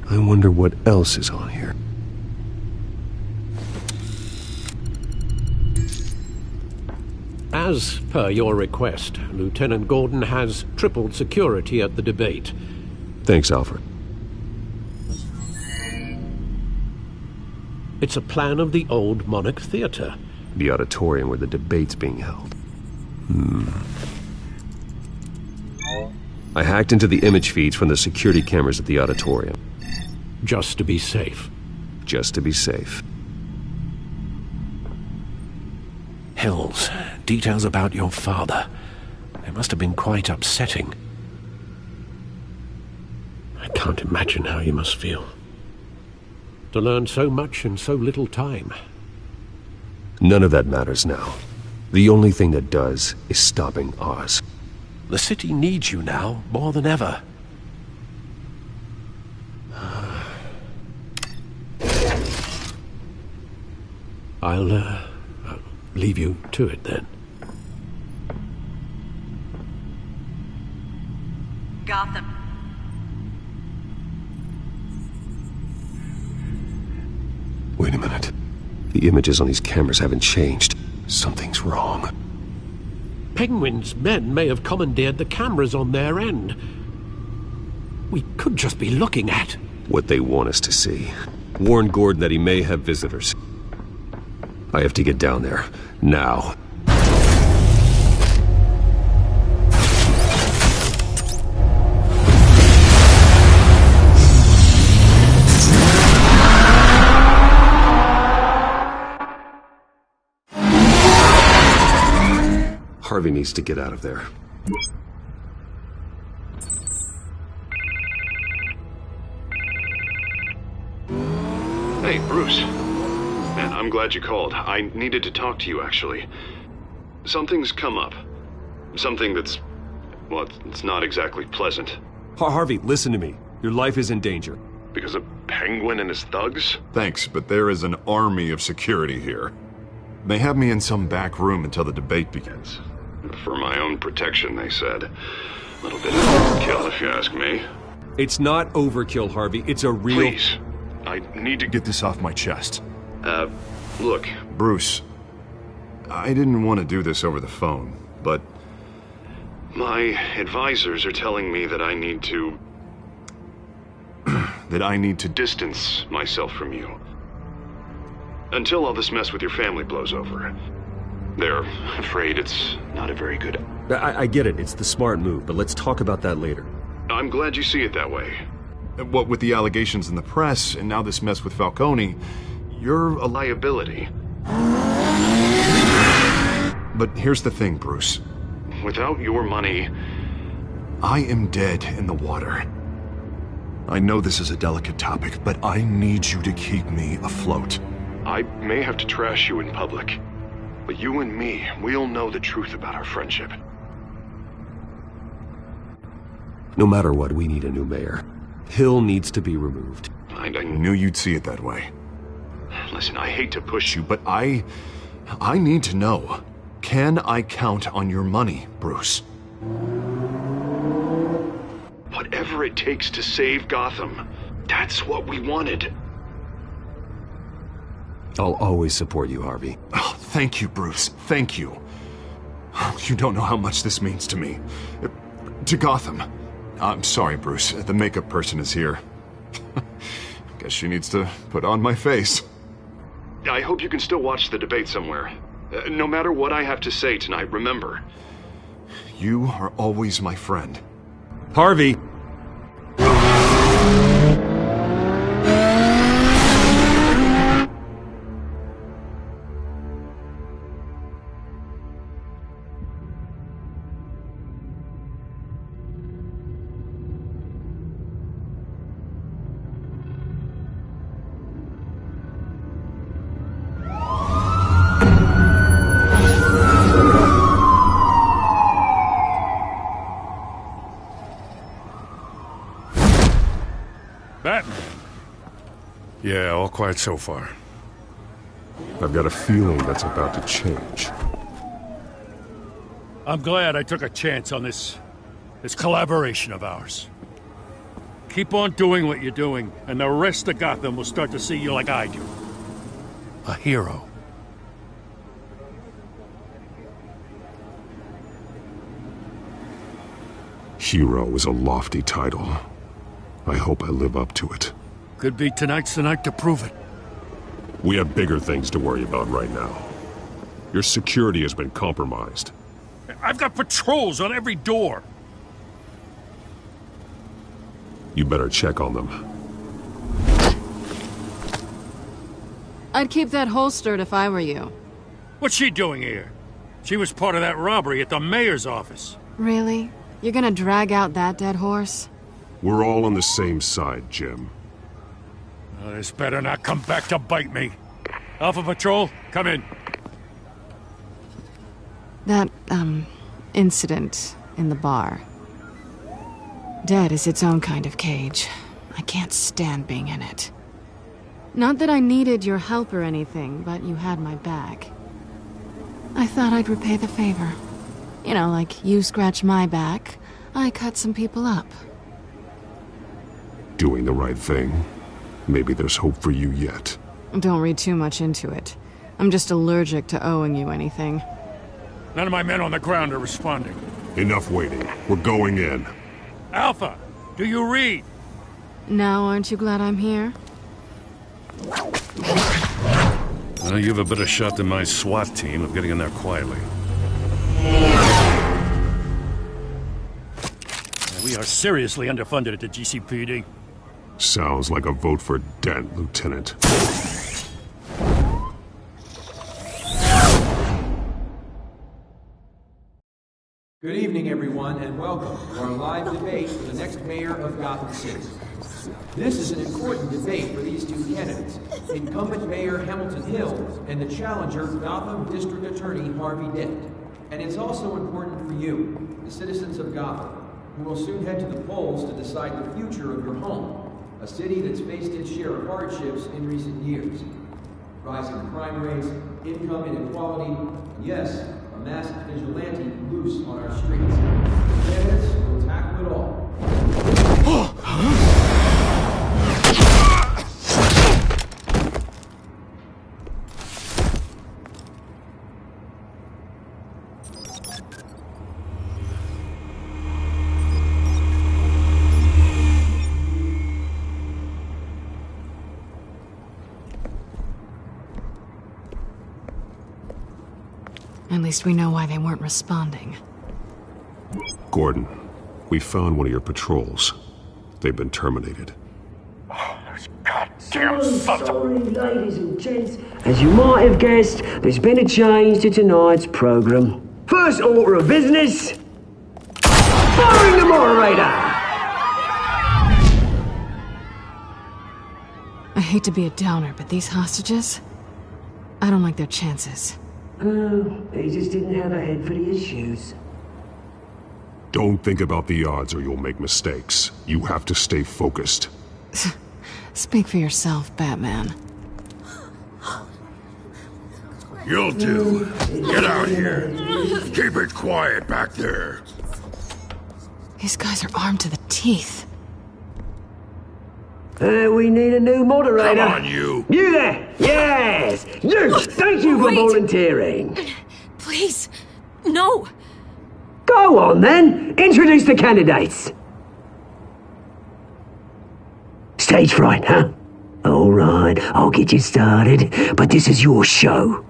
I wonder what else is on here. As per your request, Lieutenant Gordon has tripled security at the debate. Thanks, Alfred. It's a plan of the old Monarch Theater. The auditorium where the debate's being held. I hacked into the image feeds from the security cameras at the auditorium. Just to be safe. Just to be safe. Hills, details about your father. They must have been quite upsetting. I can't imagine how you must feel. To learn so much in so little time. None of that matters now. The only thing that does is stopping Oz. The city needs you now, more than ever. I'll leave you to it then. Gotham. Wait a minute. The images on these cameras haven't changed. Something's wrong. Penguin's men may have commandeered the cameras on their end. We could just be looking at what they want us to see. Warn Gordon that he may have visitors. I have to get down there. Now. Harvey needs to get out of there. Hey, Bruce. Man, I'm glad you called. I needed to talk to you, actually. Something's come up. Something that's... well, it's not exactly pleasant. Harvey, listen to me. Your life is in danger. Because of Penguin and his thugs? Thanks, but there is an army of security here. They have me in some back room until the debate begins. For my own protection, they said. A little bit of overkill, if you ask me. It's not overkill, Harvey. It's a real... Please. I need to get this off my chest. Look, Bruce, I didn't want to do this over the phone, but my advisors are telling me that I need to... that I need to distance myself from you. Until all this mess with your family blows over. They're afraid it's not a very good... I get it. It's the smart move, but let's talk about that later. I'm glad you see it that way. What with the allegations in the press, and now this mess with Falcone, you're a liability. But here's the thing, Bruce. Without your money, I am dead in the water. I know this is a delicate topic, but I need you to keep me afloat. I may have to trash you in public, but you and me, we'll know the truth about our friendship. No matter what, we need a new mayor. Hill needs to be removed. I knew you'd see it that way. Listen, I hate to push you, but I need to know. Can I count on your money, Bruce? Whatever it takes to save Gotham, that's what we wanted. I'll always support you, Harvey. Oh, thank you, Bruce. Thank you. You don't know how much this means to me. To Gotham. I'm sorry, Bruce. The makeup person is here. Guess she needs to put on my face. I hope you can still watch the debate somewhere. No matter what I have to say tonight, remember, you are always my friend. Harvey! Batman? Yeah, all quiet so far. I've got a feeling that's about to change. I'm glad I took a chance on this collaboration of ours. Keep on doing what you're doing, and the rest of Gotham will start to see you like I do. A hero. Hero is a lofty title. I hope I live up to it. Could be tonight's the night to prove it. We have bigger things to worry about right now. Your security has been compromised. I've got patrols on every door. You better check on them. I'd keep that holstered if I were you. What's she doing here? She was part of that robbery at the mayor's office. Really? You're gonna drag out that dead horse? We're all on the same side, Jim. Oh, this better not come back to bite me. Alpha Patrol, come in. That, incident in the bar. Dead is its own kind of cage. I can't stand being in it. Not that I needed your help or anything, but you had my back. I thought I'd repay the favor. You know, like you scratch my back, I cut some people up. Doing the right thing. Maybe there's hope for you yet. Don't read too much into it. I'm just allergic to owing you anything. None of my men on the ground are responding. Enough waiting. We're going in. Alpha, do you read? Now aren't you glad I'm here? Well, you have a better shot than my SWAT team of getting in there quietly. We are seriously underfunded at the GCPD. Sounds like a vote for Dent, Lieutenant. Good evening, everyone, and welcome to our live debate for the next mayor of Gotham City. This is an important debate for these two candidates, incumbent Mayor Hamilton Hill and the challenger Gotham District Attorney Harvey Dent. And it's also important for you, the citizens of Gotham, who will soon head to the polls to decide the future of your home, a city that's faced its share of hardships in recent years. Rising crime rates, income inequality, and yes, a masked vigilante loose on our streets. The candidates will tackle it all. At least we know why they weren't responding. Gordon, we found one of your patrols. They've been terminated. Oh, those goddamn sorry, ladies and gents. As you might have guessed, there's been a change to tonight's program. First order of business, firing the moderator! I hate to be a downer, but these hostages... I don't like their chances. Oh, he just didn't have a head for the issues. Don't think about the odds or you'll make mistakes. You have to stay focused. Speak for yourself, Batman. You'll do. Get out here. Keep it quiet back there. These guys are armed to the teeth. We need a new moderator. Come on, you. You there! Yes! You! Thank you for volunteering. Please, no. Go on, then. Introduce the candidates. Stage fright, huh? All right, I'll get you started, but this is your show.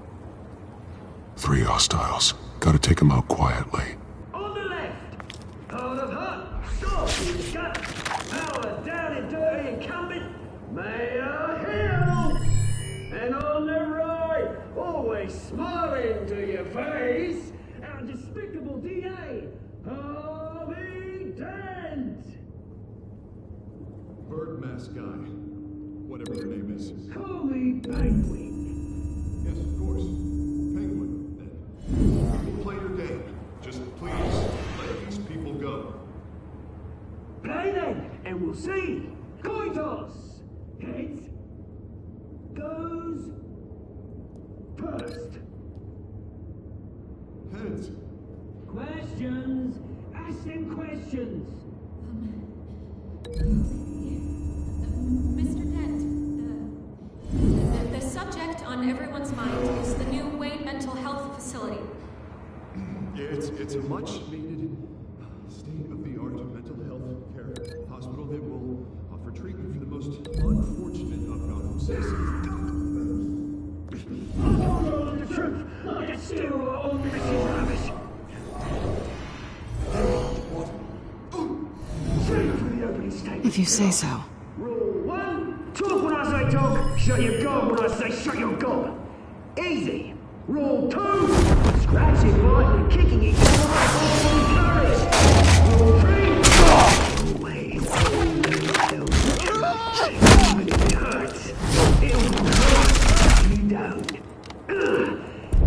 3 hostiles. Gotta take them out quietly. On the left, out of hut, stop, he's got power down and dirty incumbent, Mayor Hill. And on the right, always smiling to your face, our despicable DA, Harvey Dent. Bird mask guy. Whatever your name is. Call me Penguin. Yes, of course. Penguin, then. We'll play your game. Just please, let these people go. Play then, and we'll see. Coin toss. Heads goes first. Heads. Questions. Ask them questions. Mr. Dent, the subject on everyone's mind is the new Wayne Mental Health Facility. Yeah, it's a much-needed state-of-the-art mental health care hospital that will offer treatment for the most unfortunate of Gotham citizens. The truth. I still all this is rubbish. If you say so. Rule 1, talk when I say talk, shut your gob when I say shut your gob. Easy. Rule 2, scratching, biting, and kicking each other like all Rule 3, always tell the truth. Even if it hurts, it'll hurt if you don't.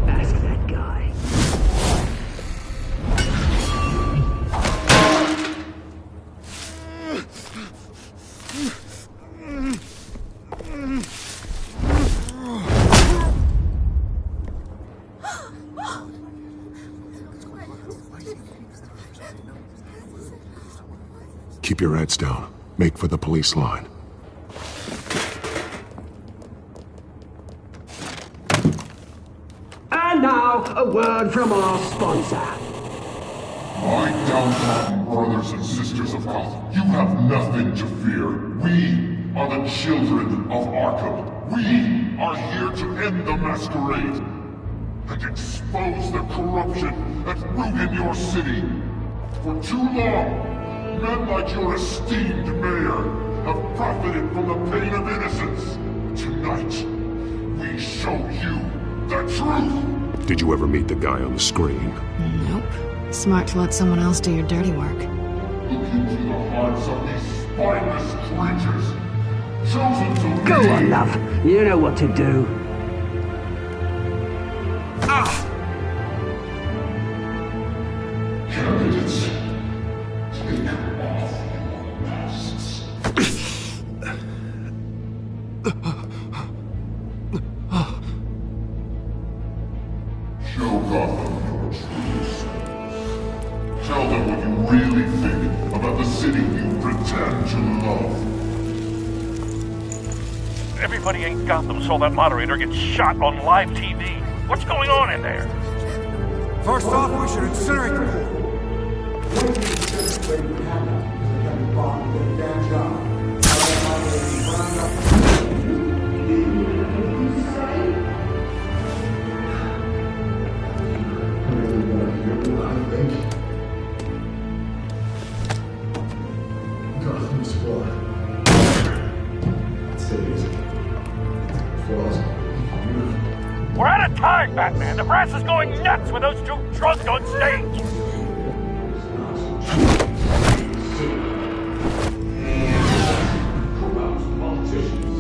Ask that guy. Keep your heads down. Make for the police line. And now, a word from our sponsor. My downtrodden brothers and sisters of Gotham, you have nothing to fear. We are the children of Arkham. We are here to end the masquerade and expose the corruption that's rooted your city. For too long, men like your esteemed mayor have profited from the pain of innocence. Tonight, we show you the truth! Did you ever meet the guy on the screen? Nope. Smart to let someone else do your dirty work. Look into the hearts of these spineless creatures, chosen to Go lead. on, love. You know what to do. Candidates, take off your masks. Show Gotham your true selves. Tell them what you really think about the city you pretend to love. Everybody in Gotham saw that moderator get shot on live TV. What's going on in there? First off, we should incinerate the pool. Gotham's floor. Cities. Flaws. We're out of time, Batman. The brass is going nuts with those two drunks on stage. Corrupt politicians.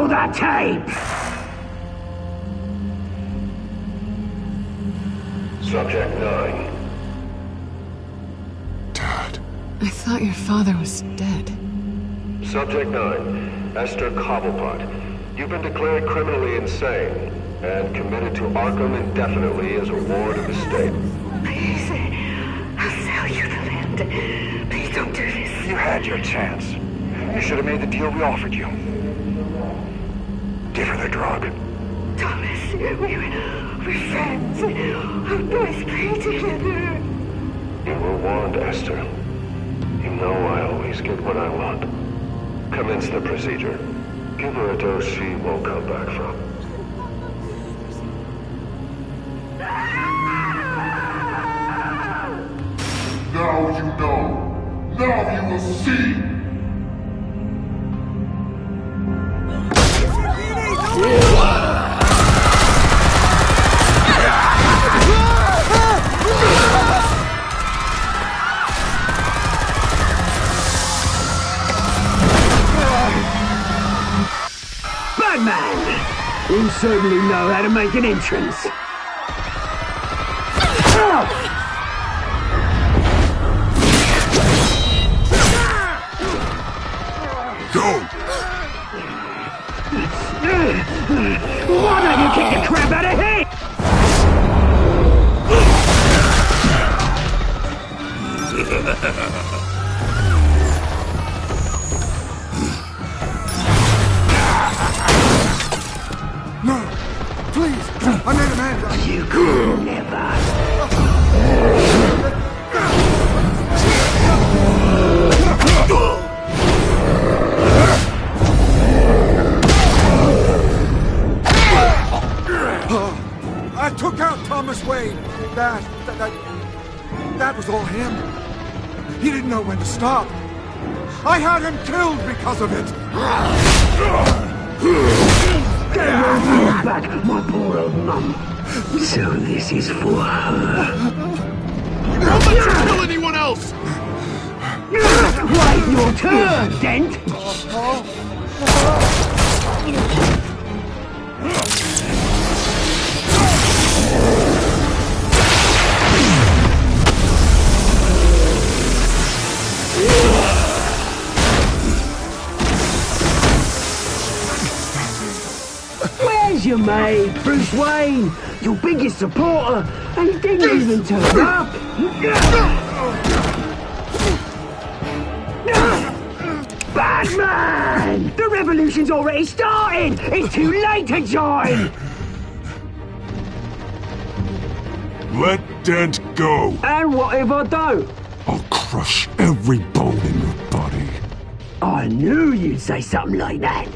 Roll that tape! Subject 9. I thought your father was dead. Subject 9. Esther Cobblepot. You've been declared criminally insane and committed to Arkham indefinitely as a ward of the state. Please, I'll sell you the land. Please don't do this. You had your chance. You should have made the deal we offered you. Give her the drug. Thomas, we're friends. Our boys play together. You were warned, Esther. You know I always get what I want. Commence the procedure. Give her a dose she won't come back from. Now you know. Now you will see. Batman! You certainly know how to make an entrance. Go! Why don't you kick the crap out of him? No! Please! I made a man! You could never! I took out Thomas Wayne. That was all him. He didn't know when to stop. I had him killed because of it. Back, my poor old mum. So this is for her. Don't let you kill anyone else! Wait your turn, Dent! Where's your mate, Bruce Wayne? Your biggest supporter, and he didn't even turn up! Batman! The revolution's already started! It's too late to join! Let Dent go! And what if I don't? I'll crush every bone in your body. I knew you'd say something like that.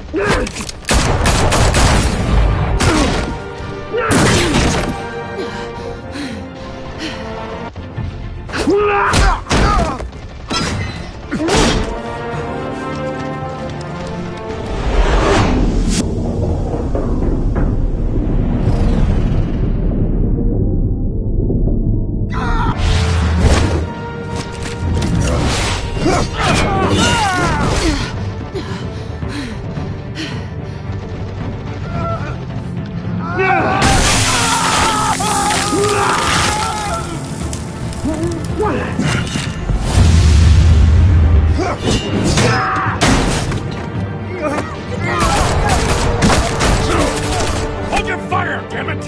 Hold your fire, damn it!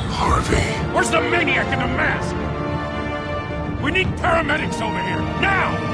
Harvey. Where's the maniac in the mask? We need paramedics over here, now!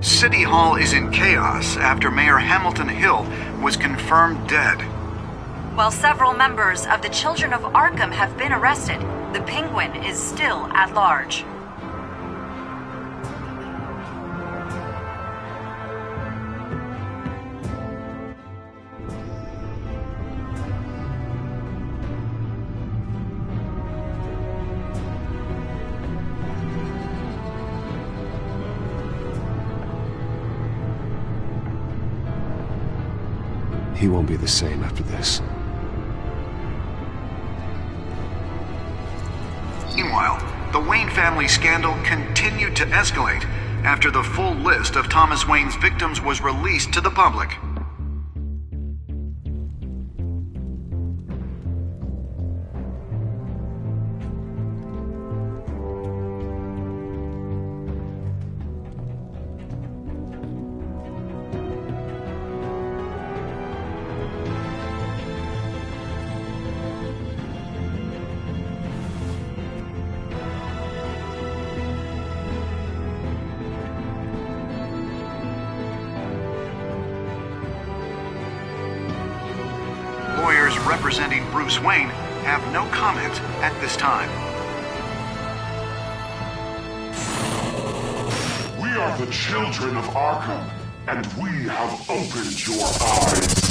City Hall is in chaos after Mayor Hamilton Hill was confirmed dead. While several members of the Children of Arkham have been arrested, the Penguin is still at large. He won't be the same after this. Meanwhile, the Wayne family scandal continued to escalate after the full list of Thomas Wayne's victims was released to the public. Lawyers representing Bruce Wayne have no comment at this time. We are the children of Arkham, and we have opened your eyes.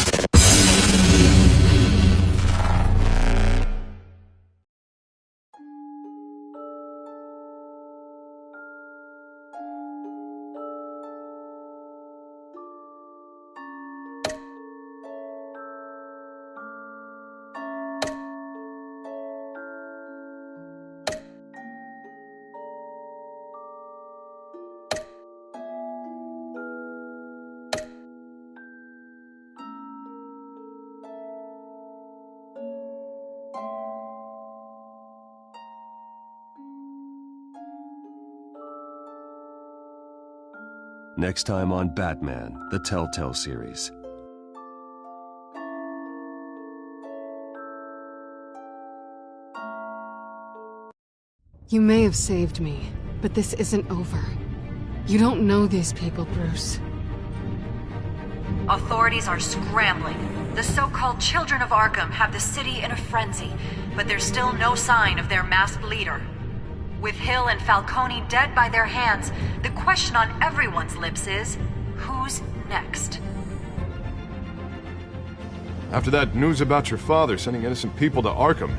Next time on Batman, the Telltale series. You may have saved me, but this isn't over. You don't know these people, Bruce. Authorities are scrambling. The so-called Children of Arkham have the city in a frenzy, but there's still no sign of their masked leader. With Hill and Falcone dead by their hands, the question on everyone's lips is, who's next? After that news about your father sending innocent people to Arkham,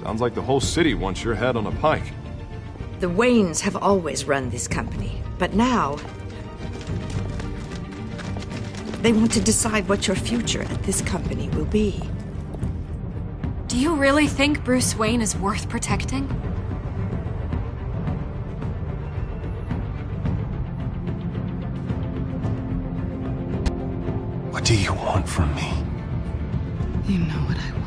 sounds like the whole city wants your head on a pike. The Waynes have always run this company, but now they want to decide what your future at this company will be. Do you really think Bruce Wayne is worth protecting? What do you want from me? You know what I want.